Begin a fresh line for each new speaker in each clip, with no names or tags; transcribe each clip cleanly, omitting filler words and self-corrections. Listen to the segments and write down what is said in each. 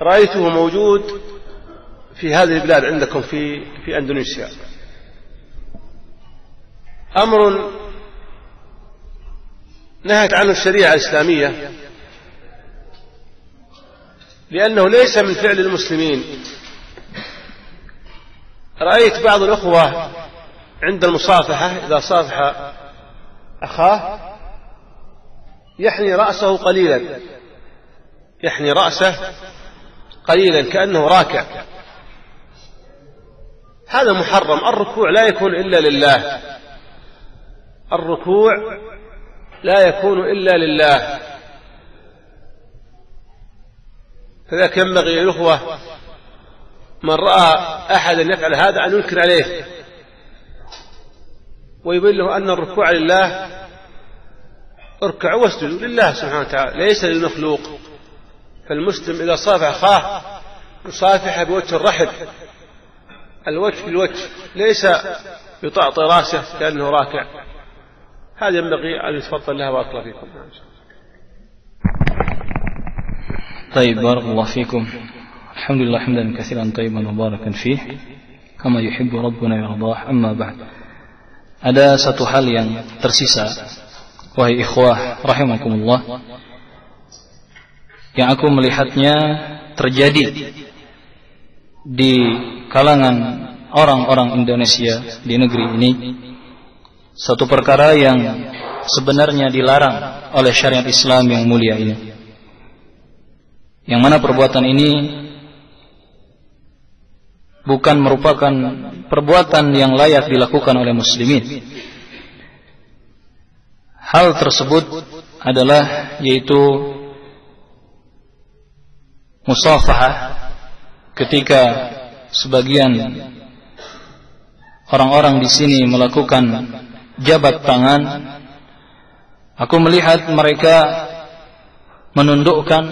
رأيته موجود في هذه البلاد عندكم في أندونيسيا، أمر نهت عنه الشريعة الإسلامية لأنه ليس من فعل المسلمين. رأيت بعض الأخوة عند المصافحة إذا صافح أخاه يحني رأسه قليلا، يحني رأسه قليلا كأنه راكع. هذا محرم. الركوع لا يكون إلا لله، الركوع لا يكون إلا لله. فذلك ينبغي للأخوة من رأى أحدا يفعل هذا أن ينكر عليه ويبين له أن الركوع لله، اركعوا واسجدوا لله سبحانه وتعالى ليس للمخلوق. فالمسلم إذا صافح أخاه يصافحه بوجه الرحب، الوجه بالوجه، ليس يطأطئ راسه كأنه راكع. هذا ينبغي أن يتفضل لها. بارك الله فيكم.
طيب بارك الله فيكم. الحمد لله حمدا كثيرا طيبا مباركا فيه كما يحب ربنا يرضاه. Amma ba'd. Ada satu hal yang tersisa, wahai ikhwah rahimakumullah, yang aku melihatnya terjadi di kalangan orang-orang Indonesia di negeri ini, satu perkara yang sebenarnya dilarang oleh syariat Islam yang mulia ini, yang mana perbuatan ini bukan merupakan perbuatan yang layak dilakukan oleh muslimin. Hal tersebut adalah yaitu musafahah, ketika sebagian orang-orang di sini melakukan jabat tangan. Aku melihat mereka menundukkan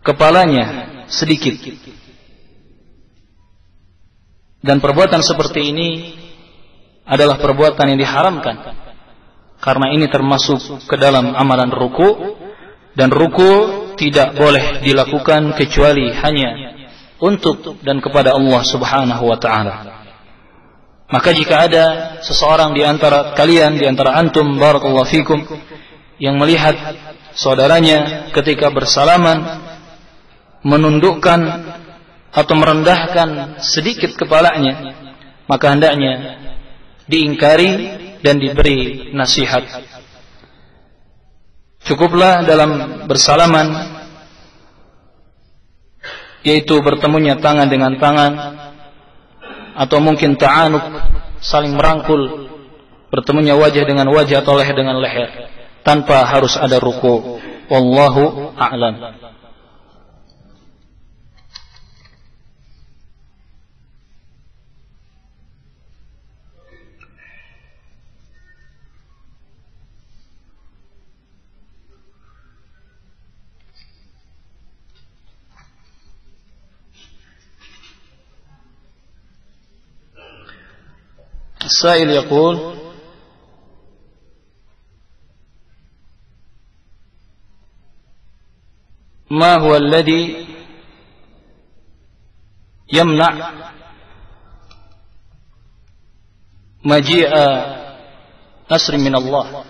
kepalanya sedikit. Dan perbuatan seperti ini adalah perbuatan yang diharamkan, karena ini termasuk ke dalam amalan ruku, dan ruku tidak boleh dilakukan kecuali hanya untuk dan kepada Allah Subhanahu wa ta'ala. Maka jika ada seseorang di antara kalian, di antara antum barakallahu fikum, yang melihat saudaranya ketika bersalaman menundukkan atau merendahkan sedikit kepalanya, maka hendaknya diingkari dan diberi nasihat. Cukuplah dalam bersalaman, yaitu bertemunya tangan dengan tangan, atau mungkin ta'anuk, saling merangkul, bertemunya wajah dengan wajah atau leher dengan leher, tanpa harus ada ruku. Wallahu a'lam. السائل يقول: ما هو الذي يمنع مجيء نصر من الله؟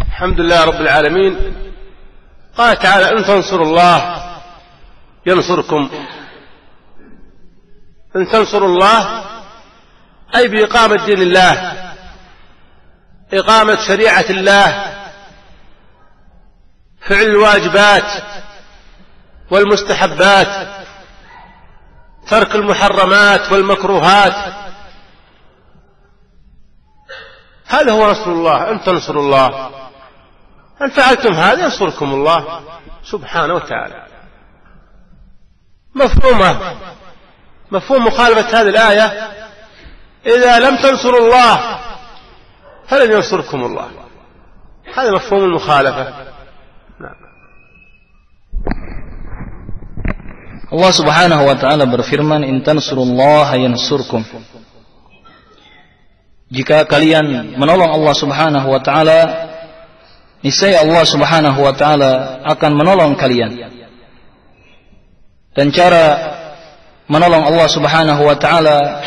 الحمد لله رب العالمين. قال تعالى: إن تنصروا الله ينصركم. إن تنصروا الله أي بإقامة دين الله، إقامة شريعة الله، فعل الواجبات والمستحبات، ترك المحرمات والمكروهات. هذا هو نصر الله. إن تنصروا الله، إن فعلتم هذا ينصركم الله سبحانه وتعالى. مفهوم مخالفة هذه الآية: إذا لم تنصروا الله فلن ينصركم الله. هذا مفهوم المخالفة. نعم.
Allah Subhanahu wa ta'ala berfirman: "In tansurullaha yansurkum." jika kalian menolong Allah Subhanahu wa taala, niscaya Allah Subhanahu wa taala akan menolong kalian. Dan cara menolong Allah Subhanahu wa taala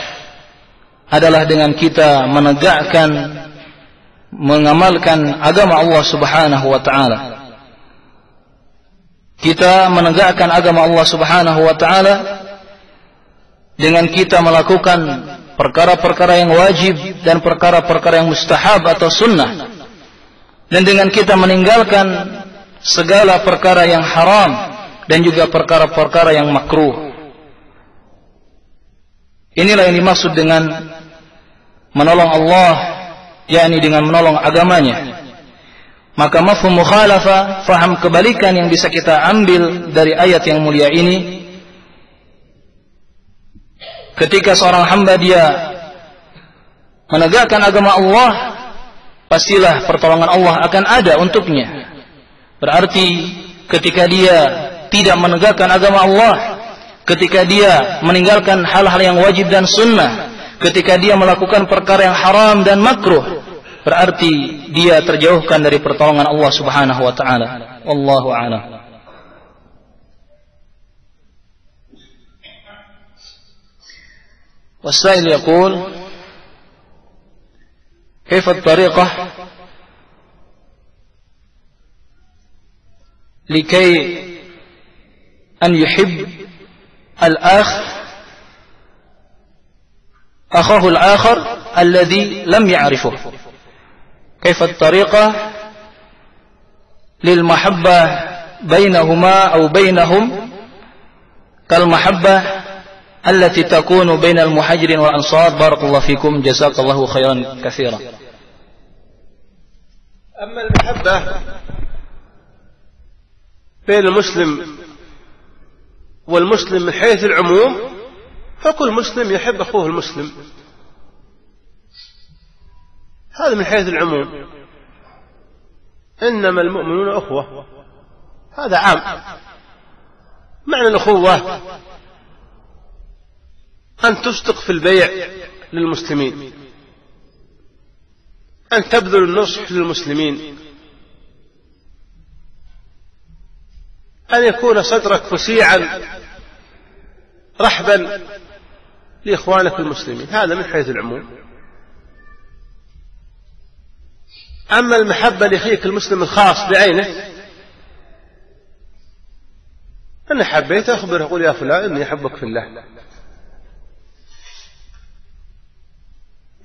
adalah dengan kita menegakkan, mengamalkan agama Allah Subhanahu wa taala. Kita menegakkan agama Allah Subhanahu wa taala dengan kita melakukan perkara-perkara yang wajib dan perkara-perkara yang mustahab atau sunnah, dan dengan kita meninggalkan segala perkara yang haram dan juga perkara-perkara yang makruh. Inilah yang dimaksud dengan menolong Allah, yakni dengan menolong agamanya. Maka mafhum mukhalafah, faham kebalikan yang bisa kita ambil dari ayat yang mulia ini, ketika seorang hamba dia menegakkan agama Allah, pastilah pertolongan Allah akan ada untuknya. Berarti ketika dia tidak menegakkan agama Allah, ketika dia meninggalkan hal-hal yang wajib dan sunnah, ketika dia melakukan perkara yang haram dan makruh, berarti dia terjauhkan dari pertolongan Allah Subhanahu wa taala. Wallahu a'lam. والسائل يقول: كيف الطريقة لكي أن يحب الأخ أخاه الآخر الذي لم يعرفه؟ كيف الطريقة للمحبة بينهما أو بينهم كالمحبة التي تكون بين المهاجرين والأنصار؟ بارك الله فيكم، جزاك الله خيرا كثيرا.
أما المحبة بين المسلم والمسلم من حيث العموم، فكل مسلم يحب أخوه المسلم، هذا من حيث العموم. إنما المؤمنون أخوة، هذا عام. معنى الأخوة أن تصدق في البيع للمسلمين، أن تبذل النصح للمسلمين، أن يكون صدرك وسيعا رحبا لإخوانك المسلمين، هذا من حيث العموم. أما المحبة لأخيك المسلم الخاص بعينه، أنا حبيت أخبره، أقول يا فلان إني أحبك في الله،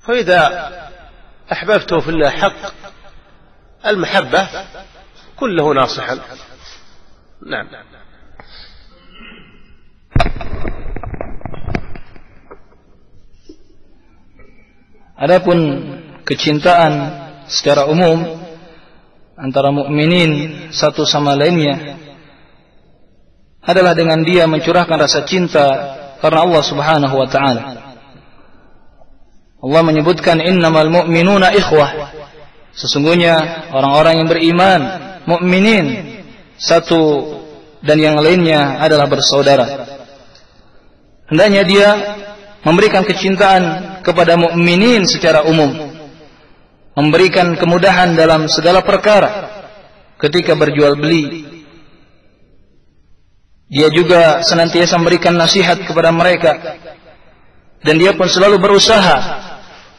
فإذا أحببته في الله حق المحبة كله ناصحا. نعم.
Adapun kecintaan secara umum antara mukminin satu sama lainnya adalah dengan dia mencurahkan rasa cinta karena Allah Subhanahu wa taala. Allah menyebutkan innamal mu'minuna ikhwah. Sesungguhnya orang-orang yang beriman, mukminin, satu dan yang lainnya adalah bersaudara. Hendaknya dia memberikan kecintaan kepada mukminin secara umum, memberikan kemudahan dalam segala perkara ketika berjual beli. Dia juga senantiasa memberikan nasihat kepada mereka, dan dia pun selalu berusaha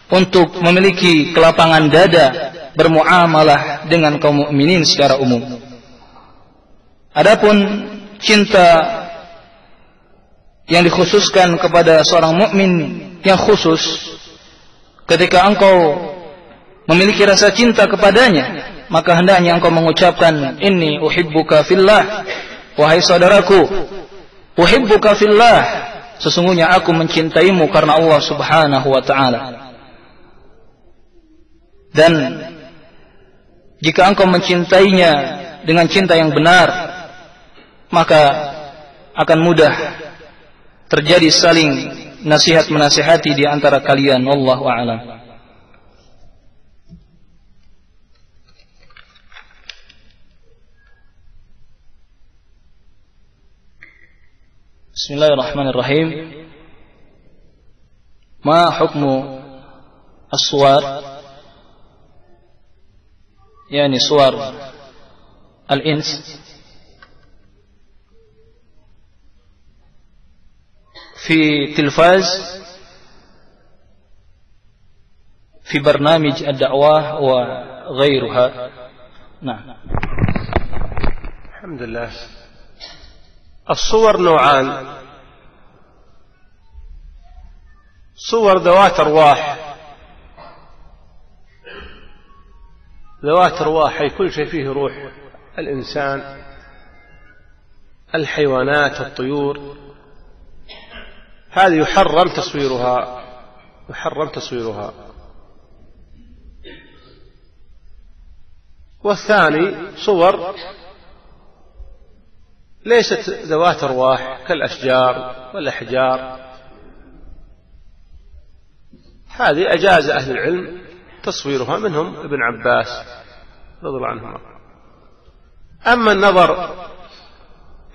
untuk memiliki kelapangan dada bermuamalah dengan kaum mukminin secara umum. Adapun cinta yang dikhususkan kepada seorang mukmin yang khusus, ketika engkau memiliki rasa cinta kepadanya, maka hendaknya engkau mengucapkan inni uhibbuka fillah, wahai saudaraku, uhibbuka fillah, sesungguhnya aku mencintaimu karena Allah Subhanahu wa taala. Dan jika engkau mencintainya dengan cinta yang benar, maka akan mudah terjadi saling nasihat menasihati di antara kalian. Wallahu a'lam. Bismillahirrahmanirrahim. Ma hukmu الصور يعني صور الإنس في تلفاز في برنامج الدعوة وغيرها. نعم.
الحمد لله. الصور نوعان: صور ذوات أرواح، ذوات أرواح أي كل شيء فيه روح، الإنسان، الحيوانات، الطيور، هذه يحرم تصويرها. والثاني صور ليست ذوات أرواح كالأشجار والأحجار، هذه أجاز أهل العلم تصويرها، منهم ابن عباس رضي الله عنهما. أما النظر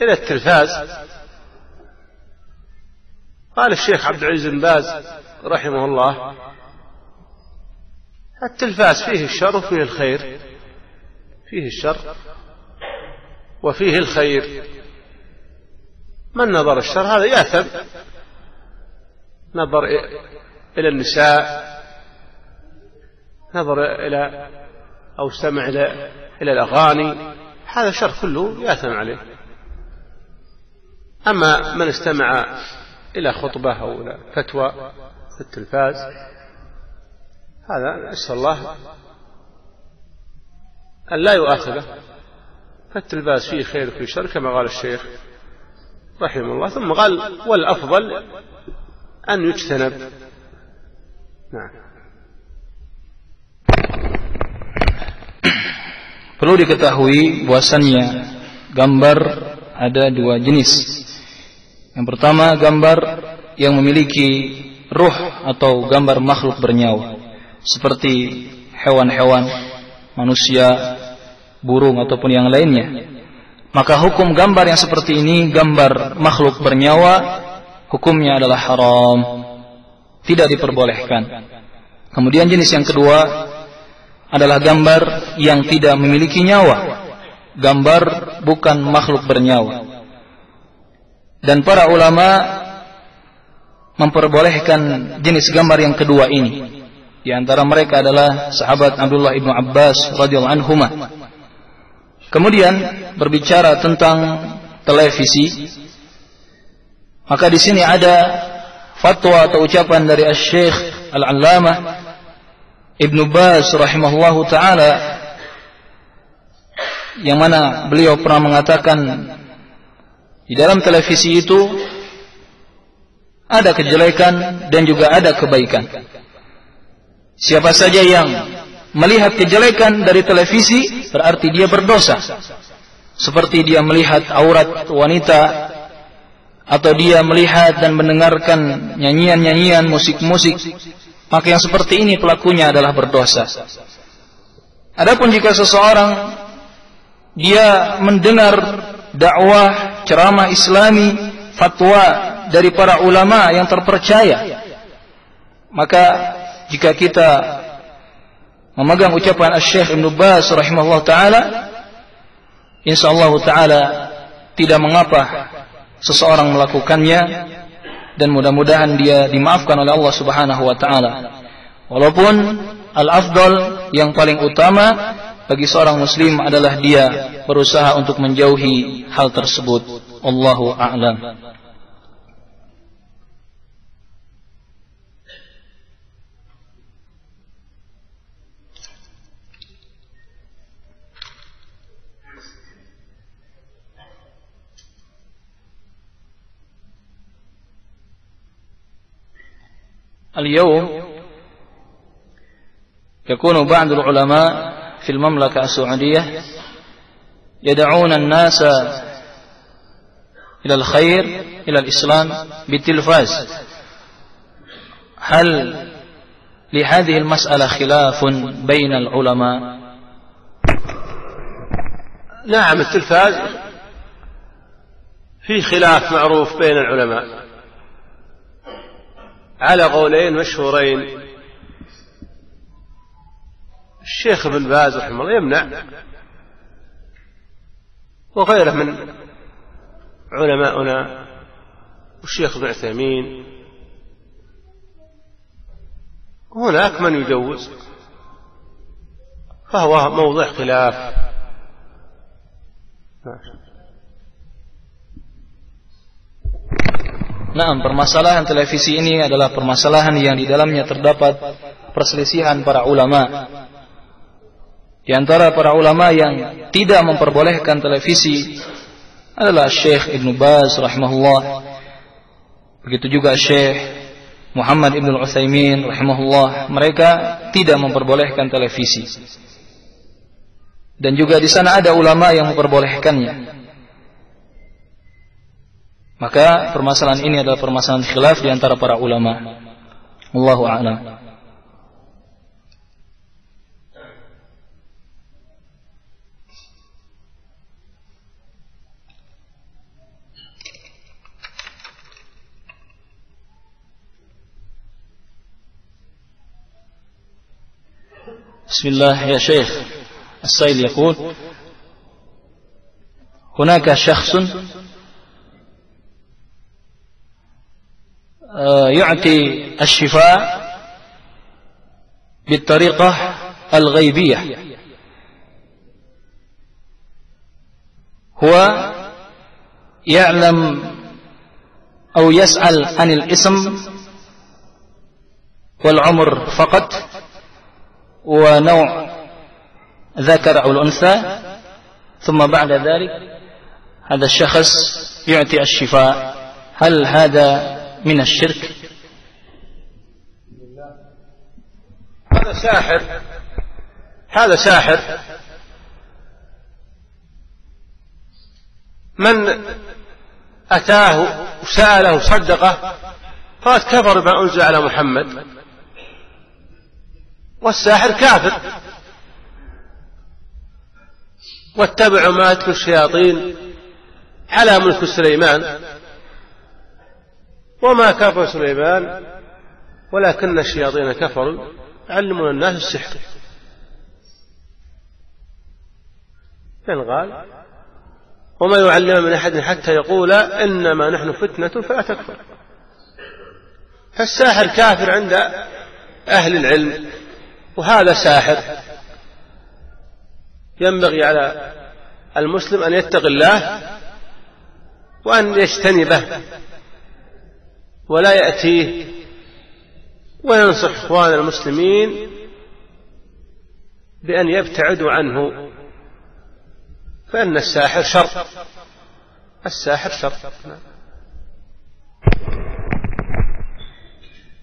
إلى التلفاز، قال الشيخ عبد العزيز بن باز رحمه الله: التلفاز فيه الشر وفيه الخير، فيه الشر وفيه الخير. من نظر الشر هذا يأثم، نظر إلى النساء، نظر إلى أو استمع إلى الأغاني، هذا شر كله يأثم عليه. أما من استمع إلى خطبة أو إلى فتوى في التلفاز، هذا أسأل الله أن لا يؤاخذه، فالتلفاز فيه خير وفيه شر كما قال الشيخ رحمه الله. ثم قال: والأفضل أن يجتنب. نعم.
Perlu diketahui bahwasannya gambar ada dua jenis. Yang pertama, gambar yang memiliki ruh atau gambar makhluk bernyawa, seperti hewan-hewan, manusia, burung ataupun yang lainnya. Maka hukum gambar yang seperti ini, gambar makhluk bernyawa, hukumnya adalah haram, tidak diperbolehkan. Kemudian jenis yang kedua adalah gambar yang tidak memiliki nyawa, gambar bukan makhluk bernyawa. Dan para ulama memperbolehkan jenis gambar yang kedua ini. Di antara mereka adalah sahabat Abdullah ibnu Abbas radhiyallahu anhuma. Kemudian berbicara tentang televisi, maka di sini ada fatwa atau ucapan dari Asy-Syaikh Al-Allamah Ibnu Baz rahimahullahu ta'ala, yang mana beliau pernah mengatakan di dalam televisi itu ada kejelekan dan juga ada kebaikan. Siapa saja yang melihat kejelekan dari televisi berarti dia berdosa, seperti dia melihat aurat wanita, atau dia melihat dan mendengarkan nyanyian-nyanyian, musik-musik, maka yang seperti ini pelakunya adalah berdosa. Adapun jika seseorang dia mendengar dakwah, ceramah Islami, fatwa dari para ulama yang terpercaya, maka jika kita memegang ucapan Asy-Syaikh Ibnu Baz rahimahullah taala, insyaallah taala tidak mengapa seseorang melakukannya, dan mudah-mudahan dia dimaafkan oleh Allah Subhanahu wa taala. Walaupun al-afdal, yang paling utama bagi seorang muslim adalah dia berusaha untuk menjauhi hal tersebut. Allahu a'lam. اليوم يكون بعض العلماء في المملكة السعودية يدعون الناس إلى الخير، إلى الإسلام بالتلفاز. هل لهذه المسألة خلاف بين العلماء؟
نعم، التلفاز في خلاف معروف بين العلماء على قولين مشهورين. الشيخ ابن باز رحمه الله يمنع، وغيره من علماؤنا والشيخ ابن عثيمين، هناك من يجوز، فهو موضع خلاف.
Nah, permasalahan televisi ini adalah permasalahan yang di dalamnya terdapat perselisihan para ulama. Di antara para ulama yang tidak memperbolehkan televisi adalah Syekh Ibn Baz rahimahullah. Begitu juga Syekh Muhammad Ibn Utsaimin rahimahullah. Mereka tidak memperbolehkan televisi. Dan juga di sana ada ulama yang memperbolehkannya. Maka permasalahan ini adalah permasalahan khilaf di antara para ulama. Wallahu a'lam. Bismillah ya Syekh. As-Sail yaqul hunaka syakhsun يعطي الشفاء بالطريقة الغيبية، هو يعلم أو يسأل عن الاسم والعمر فقط ونوع ذكر أو الأنثى، ثم بعد ذلك هذا الشخص يعطي الشفاء. هل هذا من الشرك؟
هذا ساحر من أتاه وسأله وصدقه فقد كفر بما أنزل على محمد، والساحر كافر. واتبعوا ما تتلو الشياطين على ملك سليمان وما كفر سليمان ولكن الشياطين كفروا يعلمون الناس السحر. قال وما يعلم من أحد حتى يقول إنما نحن فتنة فلا تكفر. فالساحر كافر عند أهل العلم، وهذا ساحر. ينبغي على المسلم أن يتقي الله وأن يجتنبه ولا يأتيه، وينصح إخوان المسلمين بأن يبتعدوا عنه، فإن الساحر شر. الساحر شر.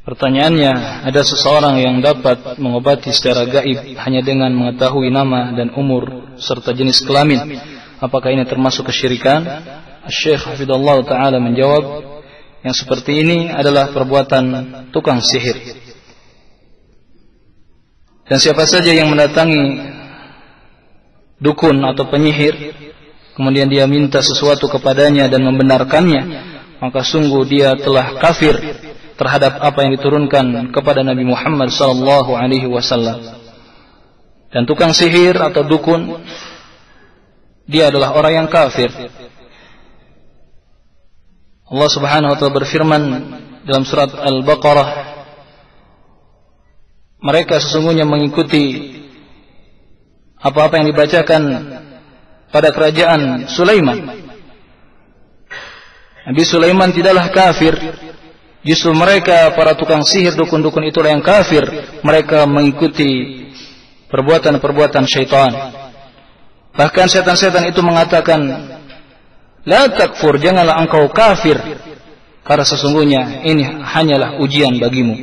Pertanyaannya, ada seseorang yang dapat mengobati secara gaib hanya dengan mengetahui nama dan umur serta jenis kelamin. Apakah ini termasuk kesyirikan? Syekh Hafidhullah Ta'ala menjawab, yang seperti ini adalah perbuatan tukang sihir. Dan siapa saja yang mendatangi dukun atau penyihir, kemudian dia minta sesuatu kepadanya dan membenarkannya, maka sungguh dia telah kafir terhadap apa yang diturunkan kepada Nabi Muhammad SAW. Dan tukang sihir atau dukun, dia adalah orang yang kafir. Allah Subhanahu wa ta'ala berfirman dalam surat Al-Baqarah, mereka sesungguhnya mengikuti apa-apa yang dibacakan pada kerajaan Sulaiman. Nabi Sulaiman tidaklah kafir. Justru mereka, para tukang sihir, dukun-dukun itulah yang kafir. Mereka mengikuti perbuatan-perbuatan syaitan. Bahkan setan-setan itu mengatakan, la takfur, janganlah engkau kafir, karena sesungguhnya ini hanyalah ujian bagimu.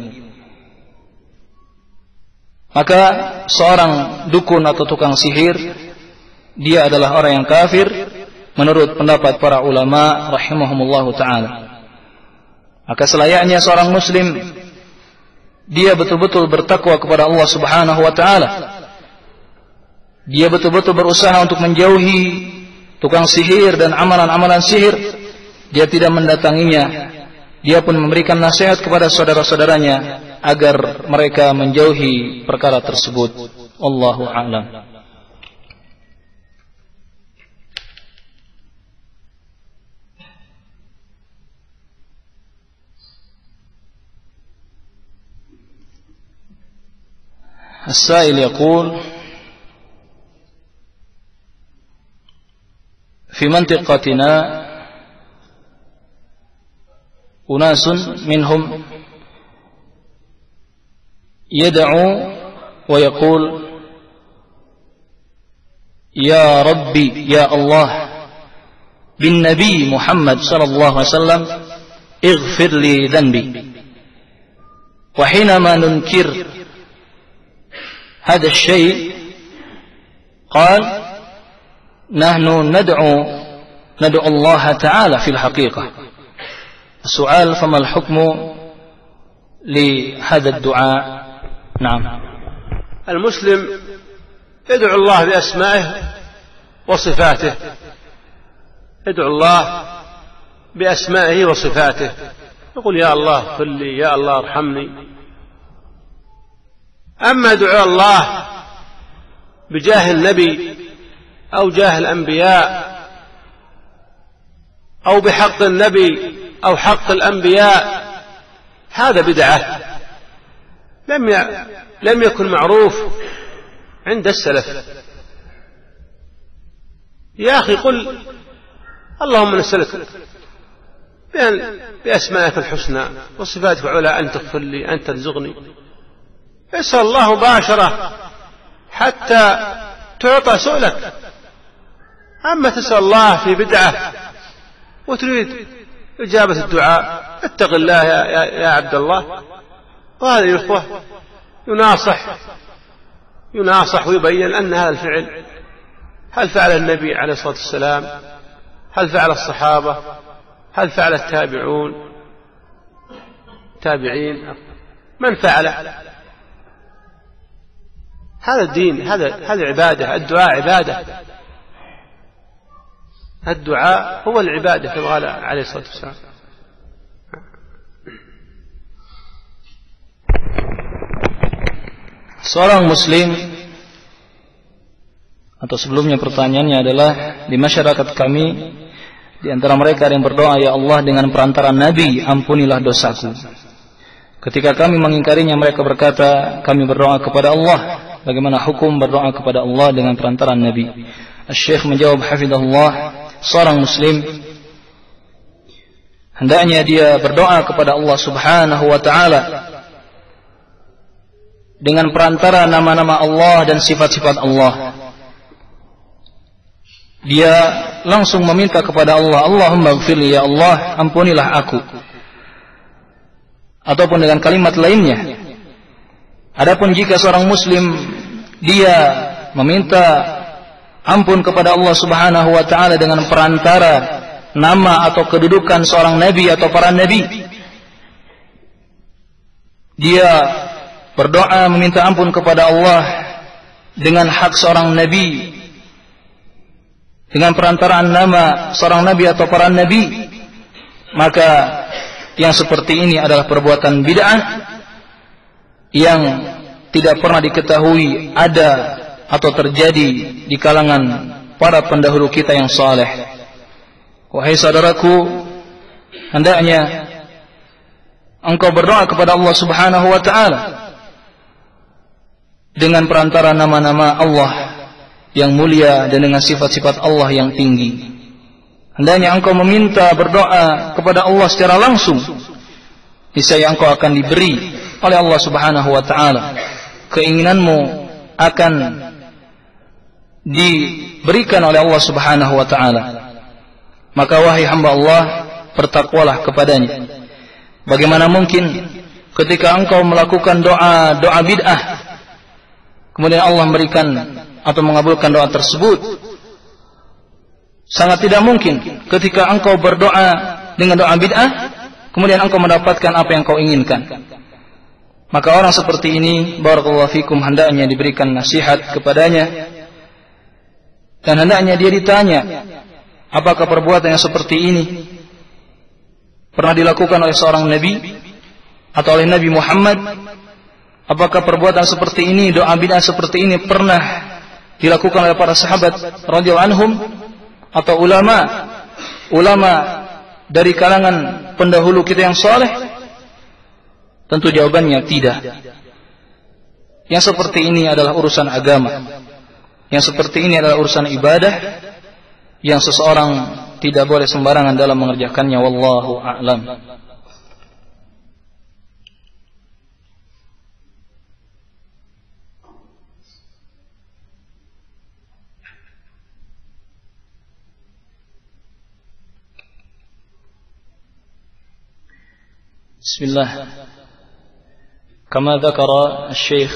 Maka seorang dukun atau tukang sihir, dia adalah orang yang kafir menurut pendapat para ulama rahimahumullahu ta'ala. Maka selayaknya seorang muslim, dia betul-betul bertakwa kepada Allah Subhanahu wa ta'ala. Dia betul-betul berusaha untuk menjauhi tukang sihir dan amalan-amalan sihir. Dia tidak mendatanginya. Dia pun memberikan nasihat kepada saudara-saudaranya agar mereka menjauhi perkara tersebut. Wallahu a'lam. السائل يقول: في منطقتنا أناس منهم يدعو ويقول: يا ربي يا الله بالنبي محمد صلى الله عليه وسلم اغفر لي ذنبي. وحينما ننكر هذا الشيء قال: نحن ندعو الله تعالى في الحقيقة. السؤال: فما الحكم لهذا الدعاء؟ نعم.
المسلم يدعو الله بأسمائه وصفاته، يدعو الله بأسمائه وصفاته، يقول: يا الله اغفر لي، يا الله ارحمني. أما دعاء الله بجاه النبي أو جاه الأنبياء أو بحق النبي أو حق الأنبياء، هذا بدعة لم يكن معروف عند السلف. يا أخي قل: اللهم نسألك بأسمائك الحسنى وصفاتك العلى أن تغفر لي، أن ترزقني. اسأل الله مباشرة حتى تعطى سؤلك. أما تسأل الله في بدعة وتريد إجابة الدعاء، اتق الله يا عبد الله. وهذا يا إخوة يناصح ويبين أن هذا الفعل هل فعل النبي عليه الصلاة والسلام، هل فعل الصحابة، هل فعل التابعين، من فعل؟ هذا الدين، هذا عبادة. الدعاء عبادة، الدعاء هو العبادة كما قال عليه الصلاة والسلام.
Seorang muslim, atau sebelumnya pertanyaannya adalah, di masyarakat kami di antara mereka ada yang berdoa, ya Allah dengan perantara Nabi ampunilah dosaku. Ketika kami mengingkarinya, mereka berkata kami berdoa kepada Allah. Bagaimana hukum berdoa kepada Allah dengan perantara Nabi? Syekh menjawab hafizahullah, seorang muslim hendaknya dia berdoa kepada Allah Subhanahu wa taala dengan perantara nama-nama Allah dan sifat-sifat Allah. Dia langsung meminta kepada Allah, Allahumma ighfirli ya Allah, ampunilah aku. Ataupun dengan kalimat lainnya. Adapun jika seorang muslim dia meminta ampun kepada Allah Subhanahu wa taala dengan perantara nama atau kedudukan seorang nabi atau para nabi, dia berdoa meminta ampun kepada Allah dengan hak seorang nabi, dengan perantaraan nama seorang nabi atau para nabi, maka yang seperti ini adalah perbuatan bid'ah yang tidak pernah diketahui ada atau terjadi di kalangan para pendahulu kita yang saleh. Wahai saudaraku, hendaknya engkau berdoa kepada Allah Subhanahu wa taala dengan perantara nama-nama Allah yang mulia dan dengan sifat-sifat Allah yang tinggi. Hendaknya engkau meminta berdoa kepada Allah secara langsung. Niscaya engkau akan diberi oleh Allah Subhanahu wa taala. Keinginanmu akan diberikan oleh Allah Subhanahu wa taala. Maka wahai hamba Allah, bertakwalah kepadanya. Bagaimana mungkin ketika engkau melakukan doa bid'ah, kemudian Allah memberikan atau mengabulkan doa tersebut? Sangat tidak mungkin ketika engkau berdoa dengan doa bid'ah, kemudian engkau mendapatkan apa yang kau inginkan. Maka orang seperti ini, barakallahu fikum, hendaknya diberikan nasihat kepadanya, dan hendaknya dia ditanya, apakah perbuatan yang seperti ini pernah dilakukan oleh seorang nabi atau oleh Nabi Muhammad, Apakah perbuatan seperti ini, doa bid'ah seperti ini pernah dilakukan oleh para sahabat radhiyallahu anhum atau ulama dari kalangan pendahulu kita yang saleh? Tentu jawabannya tidak. Yang seperti ini adalah urusan agama. Yang seperti ini adalah urusan ibadah yang seseorang tidak boleh sembarangan dalam mengerjakannya. Wallahu a'lam. Bismillah. Kama dzakara Syekh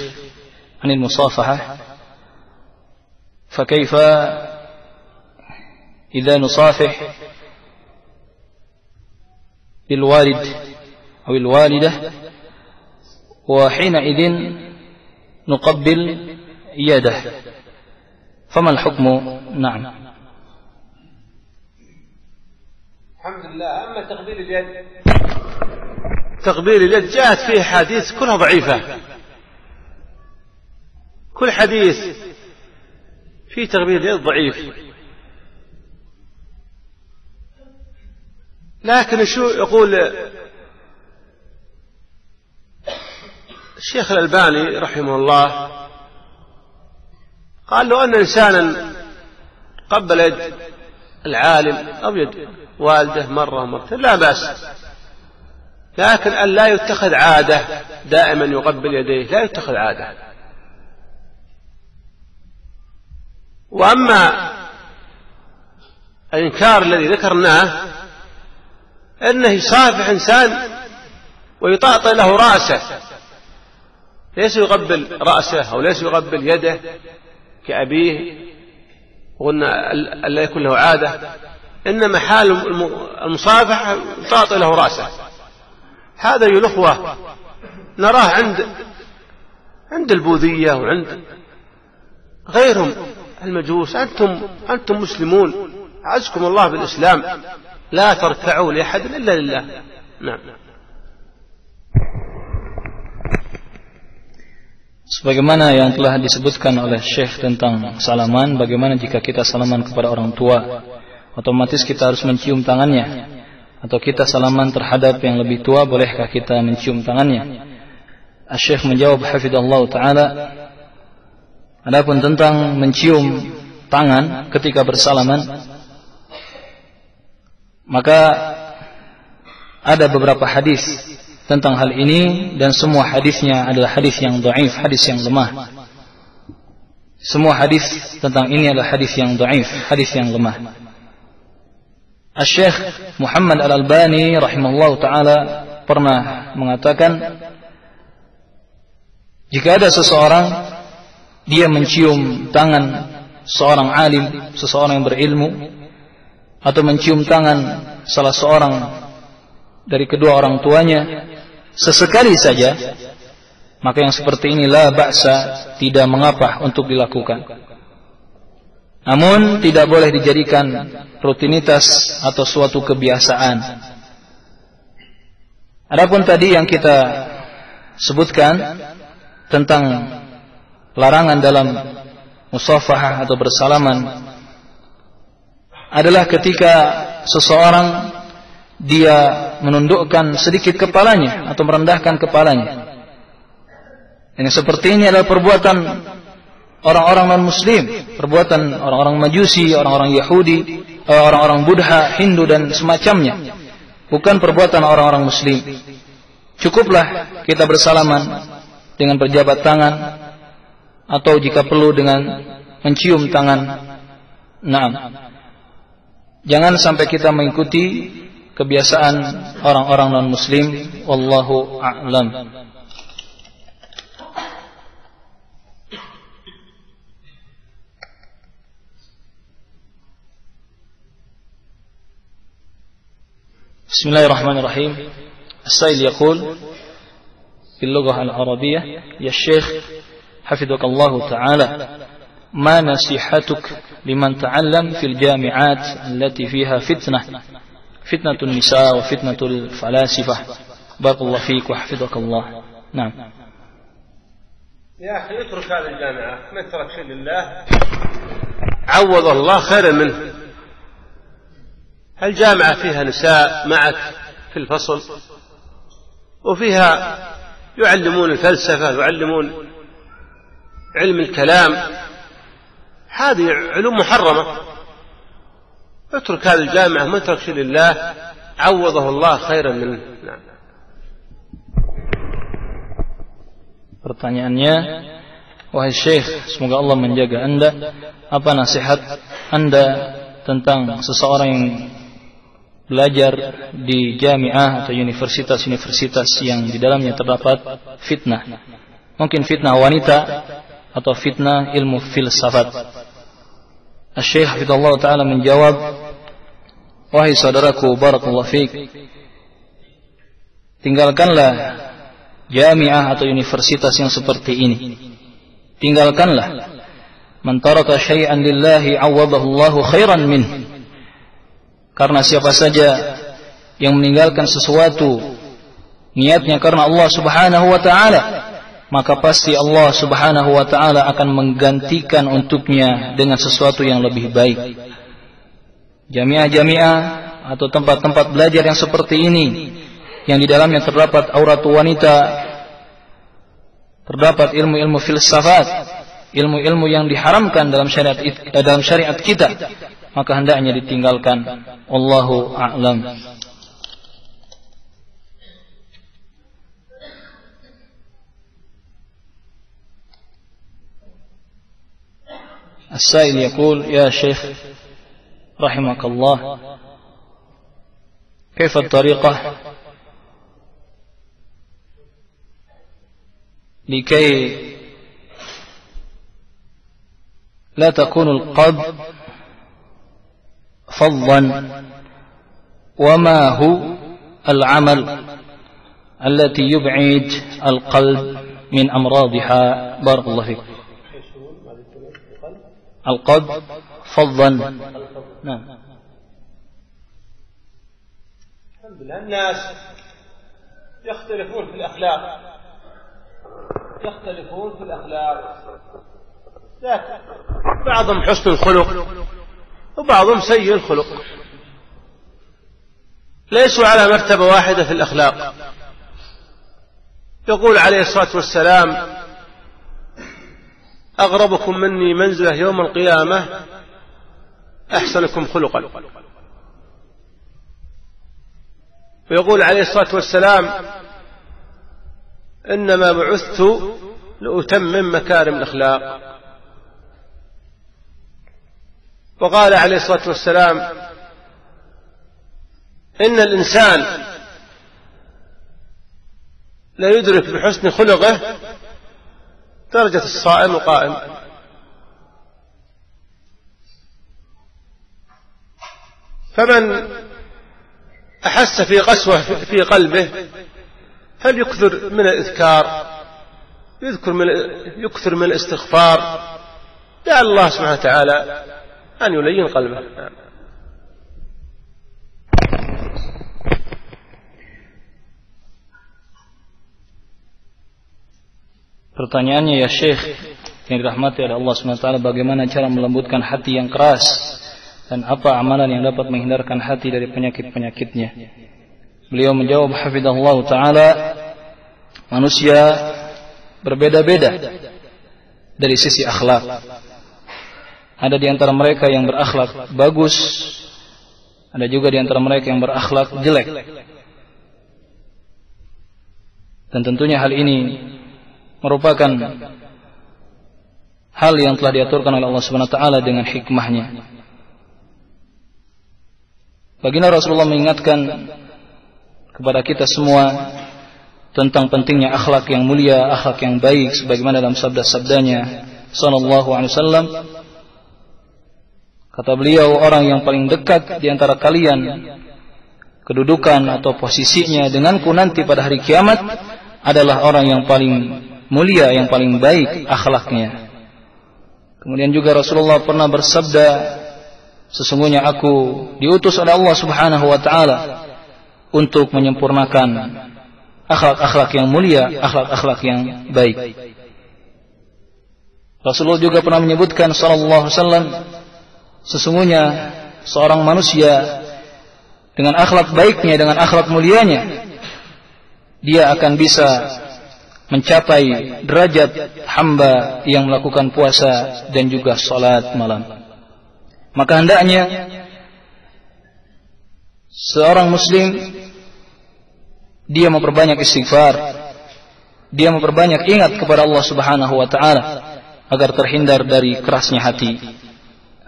'an al-musafahah, fa kaifa idza nusafih bil walid aw al walidah wa hina idzin nuqabbil yadah, fama al-hukmu? Na'am.
Alhamdulillah. Amma تقبيل اليد جاءت فيه حديث كلها ضعيفة. كل حديث في تقبيل اليد ضعيف. لكن شو يقول الشيخ الألباني رحمه الله؟ قال له أن إنسانا قبل يد العالم أو يد والده مرة مرتين لا بأس، لكن أن لا يتخذ عادة دائما يقبل يديه، لا يتخذ عادة. وأما الإنكار الذي ذكرناه أنه يصافح إنسان ويطأطئ له رأسه، ليس يقبل رأسه أو ليس يقبل يده كأبيه، وقلنا ألا يكون له عادة، إنما حال المصافحة يطأطئ له رأسه. هذا يا الأخوة نراه عند البوذية وعند غيرهم المجوس. أنتم مسلمون، أعزكم الله بالإسلام، لا تركعوا لأحد إلا لله. نعم.
Sebagaimana yang telah disebutkan oleh Syekh tentang salaman, bagaimana jika kita salaman kepada orang tua, otomatis kita harus mencium tangannya. Atau kita salaman terhadap yang lebih tua, bolehkah kita mencium tangannya? Syekh menjawab hafidhallahu ta'ala, adapun tentang mencium tangan ketika bersalaman, maka ada beberapa hadis tentang hal ini, dan semua hadisnya adalah hadis yang dhaif, hadis yang lemah. Semua hadis tentang ini adalah hadis yang dhaif, hadis yang lemah. Syekh Muhammad Al-Albani rahimahullah ta'ala pernah mengatakan, jika ada seseorang dia mencium tangan seorang alim, seseorang yang berilmu, atau mencium tangan salah seorang dari kedua orang tuanya sesekali saja, maka yang seperti ini la ba'sa, tidak mengapa untuk dilakukan. Namun tidak boleh dijadikan rutinitas atau suatu kebiasaan. Adapun tadi yang kita sebutkan tentang larangan dalam musafahah atau bersalaman, adalah ketika seseorang dia menundukkan sedikit kepalanya atau merendahkan kepalanya. Ini seperti ini adalah perbuatan orang-orang non-muslim, perbuatan orang-orang Majusi, orang-orang Yahudi, orang-orang Buddha, Hindu dan semacamnya, bukan perbuatan orang-orang Muslim. Cukuplah kita bersalaman dengan berjabat tangan, atau jika perlu dengan mencium tangan. Naam. Jangan sampai kita mengikuti kebiasaan orang-orang non-muslim. Wallahu a'lam. Bismillahirrahmanirrahim. As-Sail yaqul fil lughah al-arabiyyah, ya Syekh hafidhakallahu ta'ala, ma nasihatuk liman ta'allam fil jami'at allati fiha fitnatun nisa wa fitnatul falasifah. Barakallahu fiik wa hafidhakallah. Naam.
يا أخي اترك هذه الجامعة، من ترك شيء لله عوض الله خيرا منه. الجامعة فيها نساء معك في الفصل، وفيها يعلمون الفلسفة، يعلمون علم الكلام، هذه علوم محرمة. اترك هذه الجامعة، من ترك شيء لله عوضه الله خيرا منه. نعم.
Pertanyaannya, wahai Syekh, semoga Allah menjaga Anda, apa nasihat Anda tentang seseorang yang belajar di jamiah atau universitas-universitas yang di dalamnya terdapat fitnah, mungkin fitnah wanita atau fitnah ilmu filsafat. Syekh hafizallahu taala menjawab, wahai saudaraku, barakallahu fiik, tinggalkanlah jamiah atau universitas yang seperti ini. Tinggalkanlah. Man taraka syai'an lillahi 'awadahu Allahu khairan min. Karena siapa saja yang meninggalkan sesuatu niatnya karena Allah Subhanahu wa taala, maka pasti Allah Subhanahu wa taala akan menggantikan untuknya dengan sesuatu yang lebih baik. Jamiah-jamiah atau tempat-tempat belajar yang seperti ini, yang di dalamnya terdapat aurat wanita, terdapat ilmu-ilmu filsafat, ilmu-ilmu yang diharamkan dalam syariat kita, maka hendaknya ditinggalkan. Wallahu a'lam. السائل يقول: يا شيخ رحمك الله، كيف الطريقة لكي لا تكون القلب فظا، وما هو العمل التي يبعد القلب من أمراضها؟ بارك الله فيك. القلب فظا. نعم.
الحمد لله. الناس يختلفون في الأخلاق، لكن بعضهم حسن الخلق وبعضهم سيء الخلق، ليسوا على مرتبة واحدة في الأخلاق. يقول عليه الصلاة والسلام: أغربكم مني منزلة يوم القيامة أحسنكم خلقا. ويقول عليه الصلاة والسلام: إنما بعثت لأتمم مكارم الأخلاق. وقال عليه الصلاة والسلام: إن الإنسان لا يدرك بحسن خلقه درجة الصائم القائم. فمن أحس في قسوة في قلبه فليكثر من الإذكار، يكثر من الاستغفار، لعل الله سبحانه وتعالى أن يلين قلبه.
Pertanyaannya, ya Syekh yang dirahmati oleh Allah SWT, bagaimana cara melembutkan hati yang keras, dan apa amalan yang dapat menghindarkan hati dari penyakit-penyakitnya? Beliau menjawab, hafizahullah ta'ala, manusia berbeda-beda dari sisi akhlak. Ada di antara mereka yang berakhlak bagus, ada juga di antara mereka yang berakhlak jelek. Dan tentunya hal ini merupakan hal yang telah diaturkan oleh Allah Subhanahu wa taala dengan hikmahnya. Baginda Rasulullah mengingatkan kepada kita semua tentang pentingnya akhlak yang mulia, akhlak yang baik, sebagaimana dalam sabda-sabdanya sallallahu alaihi wasallam, kata beliau, orang yang paling dekat di antara kalian kedudukan atau posisinya denganku nanti pada hari kiamat adalah orang yang paling mulia, yang paling baik akhlaknya. Kemudian juga Rasulullah pernah bersabda, sesungguhnya aku diutus oleh Allah Subhanahu wa taala untuk menyempurnakan akhlak-akhlak yang mulia, akhlak-akhlak yang baik. Rasulullah juga pernah menyebutkan sallallahu alaihi wasallam, sesungguhnya seorang manusia dengan akhlak baiknya, dengan akhlak mulianya, dia akan bisa mencapai derajat hamba yang melakukan puasa dan juga salat malam. Maka hendaknya seorang muslim dia memperbanyak istighfar, dia memperbanyak ingat kepada Allah Subhanahu wa taala agar terhindar dari kerasnya hati.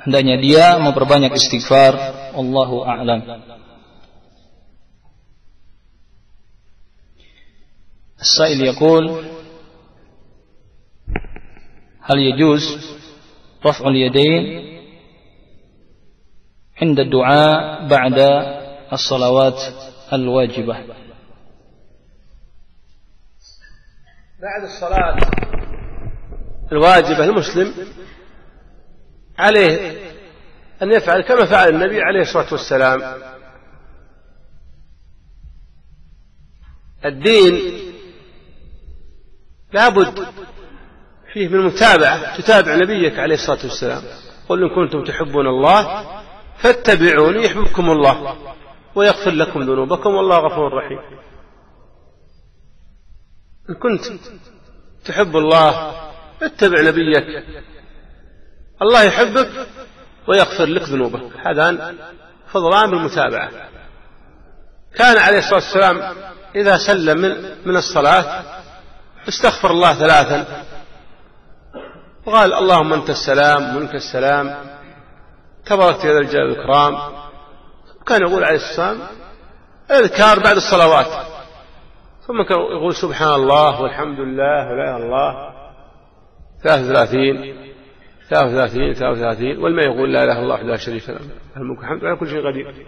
Hendaknya dia memperbanyak istighfar. Wallahu a'lam. السائل يقول: هل يجوز رفع اليدين عند الدعاء بعد الصلوات الواجبة؟
بعد الصلاة الواجبة المسلم عليه أن يفعل كما فعل النبي عليه الصلاة والسلام. الدين لابد فيه من متابعة، تتابع نبيك عليه الصلاة والسلام. قل إن كنتم تحبون الله فاتبعوني يحببكم الله ويغفر لكم ذنوبكم والله غفور رحيم. إن كنت تحب الله اتبع نبيك، الله يحبك ويغفر لك ذنوبك. هذا فضلان بالمتابعة. كان عليه الصلاة والسلام إذا سلم من الصلاة استغفر الله 3 وقال: اللهم أنت السلام ومنك السلام تبارك يا ذا الجلال والإكرام. كان يقول عليه الصلاة والسلام الأذكار بعد الصلوات، ثم كان يقول سبحان الله والحمد لله ولا إله إلا الله 33 والما يقول لا إله إلا الله وحده لا شريك له الملك والحمد على كل شيء قدير.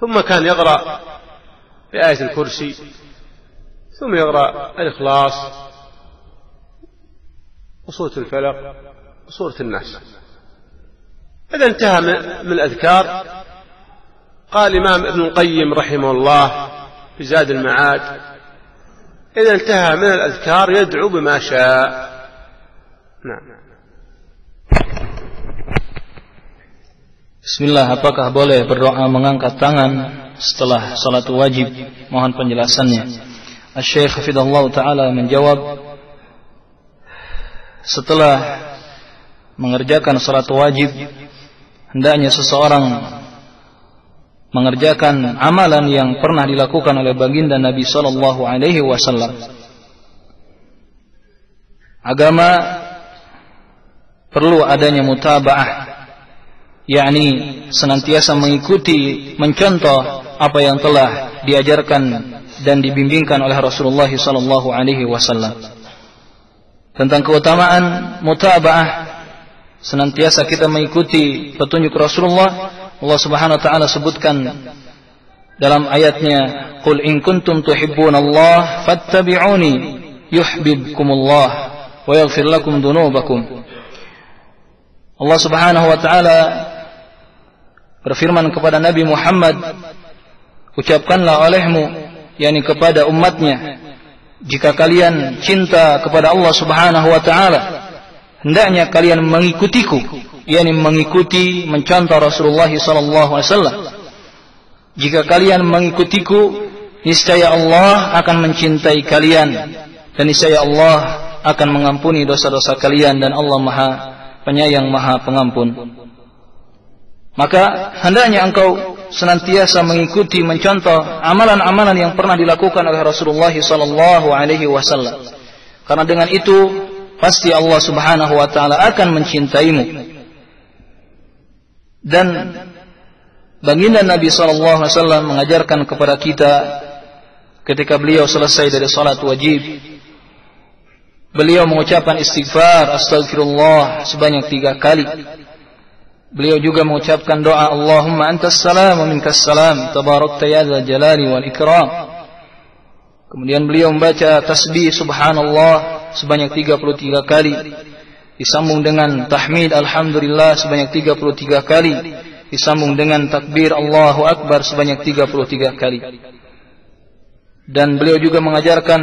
ثم كان يقرأ بآية الكرسي، ثم يقرأ الإخلاص وسورة الفلق وسورة الناس. إذا انتهى من الأذكار قال الإمام ابن القيم رحمه الله في زاد المعاد: إذا انتهى من الأذكار يدعو بما شاء. نعم.
Bismillah, apakah boleh berdoa mengangkat tangan setelah salat wajib? Mohon penjelasannya. Asy-Syaikh hafizahullah taala menjawab, setelah mengerjakan salat wajib hendaknya seseorang mengerjakan amalan yang pernah dilakukan oleh baginda Nabi sallallahu alaihi wasallam. Agama perlu adanya mutabaah, yakni senantiasa mengikuti, mencontoh apa yang telah diajarkan dan dibimbingkan oleh Rasulullah sallallahu alaihi wasallam. Tentang keutamaan mutabaah, senantiasa kita mengikuti petunjuk Rasulullah. Allah Subhanahu wa taala sebutkan dalam ayatnya, "Qul in kuntum tuhibbunallaha fattabi'uni yuhibbukumullah wa yaghfir lakum dzunubakum." Allah Subhanahu wa taala berfirman kepada Nabi Muhammad, ucapkanlah olehmu, yakni kepada umatnya, jika kalian cinta kepada Allah Subhanahu wa taala, hendaknya kalian mengikutiku, yakni mengikuti, mencontoh Rasulullah sallallahu alaihi wasallam. Jika kalian mengikutiku, niscaya Allah akan mencintai kalian dan niscaya Allah akan mengampuni dosa-dosa kalian, dan Allah Maha Penyayang, Maha Pengampun. Maka hendaknya engkau senantiasa mengikuti, mencontoh amalan-amalan yang pernah dilakukan oleh Rasulullah sallallahu alaihi wasallam. Karena dengan itu pasti Allah Subhanahu wa taala akan mencintaimu. Dan baginda Nabi sallallahu alaihi wasallam mengajarkan kepada kita ketika beliau selesai dari salat wajib, beliau mengucapkan istighfar, astagfirullah sebanyak 3 kali. Beliau juga mengucapkan doa, Allahumma antas salam wa minkas salam, tabarakta ya dzal jalali wal ikram. Kemudian beliau membaca tasbih subhanallah sebanyak 33 kali, disambung dengan tahmid alhamdulillah sebanyak 33 kali, disambung dengan takbir Allahu akbar sebanyak 33 kali. Dan beliau juga mengajarkan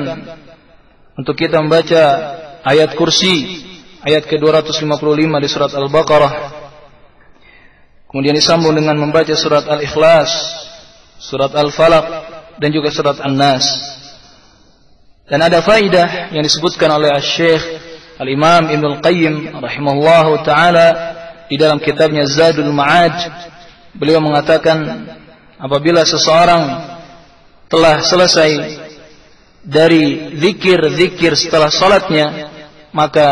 untuk kita membaca ayat kursi ayat ke-255 di surat Al-Baqarah. Kemudian disambung dengan membaca surat Al-Ikhlas, surat Al-Falaq, dan juga surat An-Nas. Dan ada faidah yang disebutkan oleh Syekh Al-Imam Ibnul Qayyim rahimahullahu ta'ala di dalam kitabnya Zadul Ma'ad. Beliau mengatakan, apabila seseorang telah selesai dari zikir-zikir setelah salatnya, maka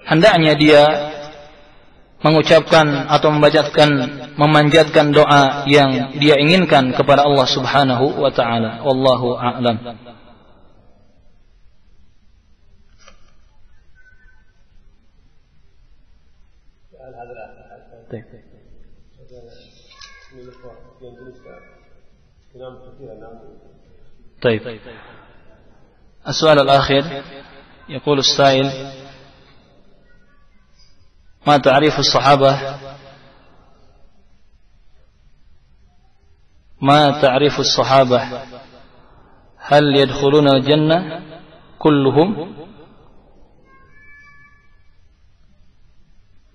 hendaknya dia mengucapkan atau memanjatkan doa yang dia inginkan kepada Allah Subhanahu wa ta'ala. Wallahu a'lam. طيب. السؤال الآخر يقول السائل: ما تعريف الصحابة هل يدخلون الجنة كلهم؟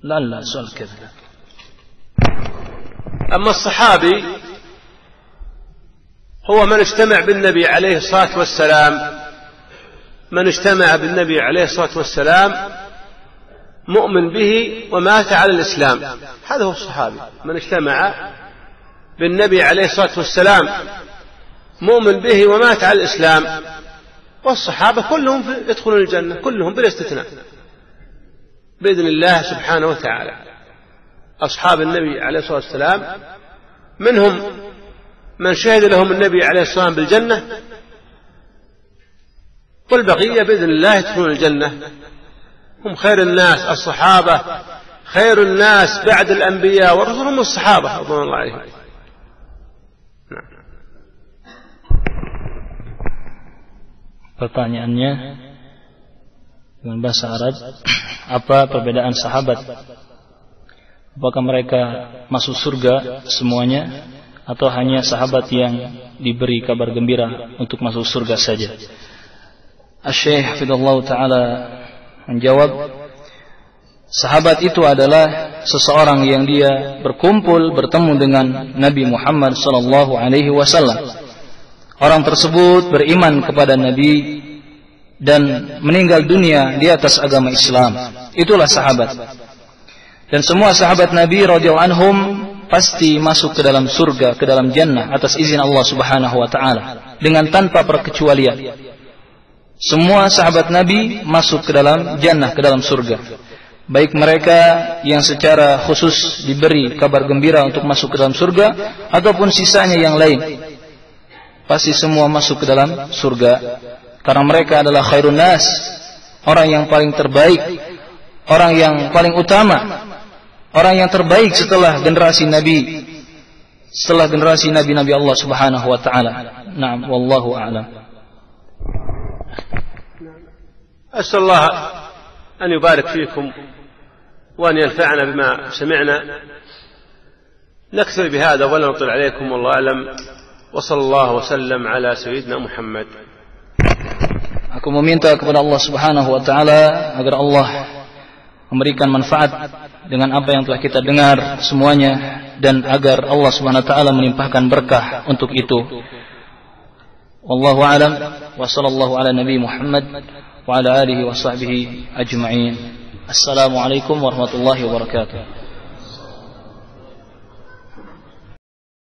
لا سؤال كذا.
أما الصحابي هو من اجتمع بالنبي عليه الصلاة والسلام مؤمن به ومات على الإسلام. هذا هو الصحابي، من اجتمع بالنبي عليه الصلاة والسلام مؤمن به ومات على الإسلام. والصحابة كلهم يدخلون الجنة، كلهم بلا استثناء بإذن الله سبحانه وتعالى. أصحاب النبي عليه الصلاة والسلام منهم من شهد لهم النبي عليه الصلاة والسلام بالجنة، والبقية بإذن الله يدخلون الجنة. هم خير الناس، الصحابة خير الناس بعد الأنبياء والرسل هم الصحابة رضوان الله عليهم.
Pertanyaannya dengan bahasa Arab, apa perbedaan sahabat? Apakah mereka masuk surga semuanya atau hanya sahabat yang diberi kabar gembira untuk masuk surga saja? Asy-Syaikh Hafizahullah Ta'ala menjawab, sahabat itu adalah seseorang yang dia bertemu dengan Nabi Muhammad sallallahu alaihi wasallam. Orang tersebut beriman kepada Nabi dan meninggal dunia di atas agama Islam. Itulah sahabat. Dan semua sahabat Nabi radhiyallahu anhum pasti masuk ke dalam surga, ke dalam jannah atas izin Allah Subhanahu wa taala dengan tanpa perkecualian. Semua sahabat Nabi masuk ke dalam jannah, ke dalam surga. Baik mereka yang secara khusus diberi kabar gembira untuk masuk ke dalam surga ataupun sisanya yang lain. Pasti semua masuk ke dalam surga karena mereka adalah khairun nas, orang yang paling terbaik, orang yang paling utama, orang yang terbaik setelah generasi Nabi, Nabi Allah Subhanahu wa taala. Naam, wallahu a'lam.
أسأل الله أن يبارك فيكم وأن ينفعنا بما سمعنا. نكتفي بهذا ولا نطيل عليكم، والله أعلم، وصلى الله وسلم على سيدنا محمد.
Aku meminta kepada Allah Subhanahu wa taala agar Allah memberikan manfaat dengan apa yang telah kita dengar semuanya, dan agar Allah Subhanahu wa taala melimpahkan berkah untuk itu. Wallahu a'lam, wa sallallahu ala nabi Muhammad wa ala alihi wa sahbihi ajma'in. Assalamualaikum warahmatullahi wabarakatuh.